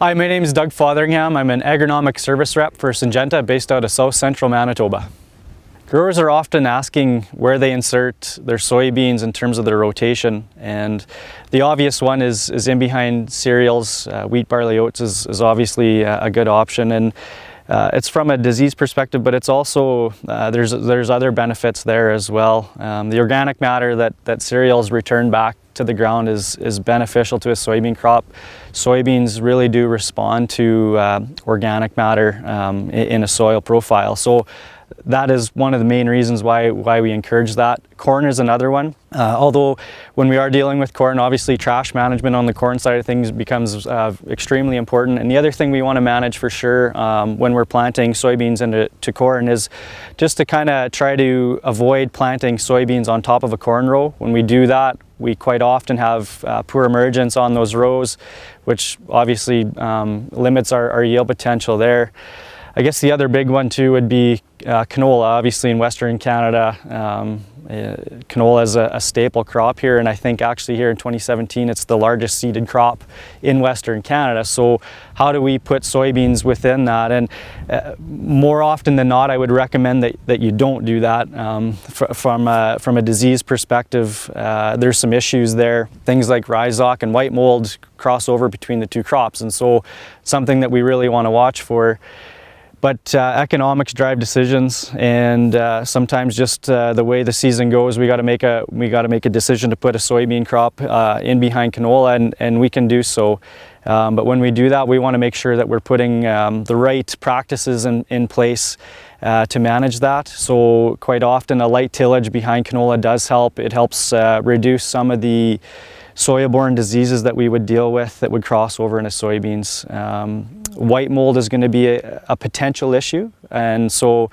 Hi, my name is Doug Fotheringham. I'm an agronomic service rep for Syngenta based out of South Central Manitoba. Growers are often asking where they insert their soybeans in terms of their rotation, and the obvious one is in behind cereals. Wheat, barley, oats is obviously a good option, and it's from a disease perspective, but it's also there's other benefits there as well. The organic matter that cereals return back to the ground is beneficial to a soybean crop. Soybeans really do respond to organic matter in a soil profile. So that is one of the main reasons why we encourage that. Corn is another one. Although when we are dealing with corn, obviously trash management on the corn side of things becomes extremely important. And the other thing we want to manage for sure when we're planting soybeans into corn is just to kind of try to avoid planting soybeans on top of a corn row. When we do that, we quite often have poor emergence on those rows, which obviously limits our yield potential there. I guess the other big one too would be canola. Obviously in Western Canada, canola is a staple crop here, and I think actually here in 2017 it's the largest seeded crop in Western Canada. So how do we put soybeans within that? And more often than not, I would recommend that you don't do that. From a disease perspective, there's some issues there. Things like rhizoc and white mold cross over between the two crops, and so something that we really want to watch for. But economics drive decisions, and sometimes just the way the season goes, we got to make a decision to put a soybean crop in behind canola, and we can do so. But when we do that, we want to make sure that we're putting the right practices in place to manage that. So quite often a light tillage behind canola does help. It helps reduce some of the soil-borne diseases that we would deal with that would cross over into soybeans. White mold is going to be a potential issue, and so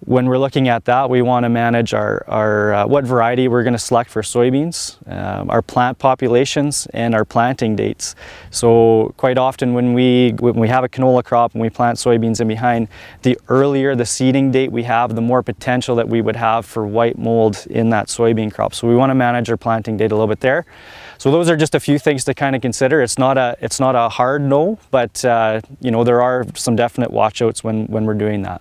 when we're looking at that, we want to manage our what variety we're going to select for soybeans, our plant populations, and our planting dates. So quite often when we have a canola crop and we plant soybeans in behind, the earlier the seeding date we have, the more potential that we would have for white mold in that soybean crop. So we want to manage our planting date a little bit there. So those are just a few things to kind of consider. It's not a hard no, but you know, there are some definite watch outs when we're doing that.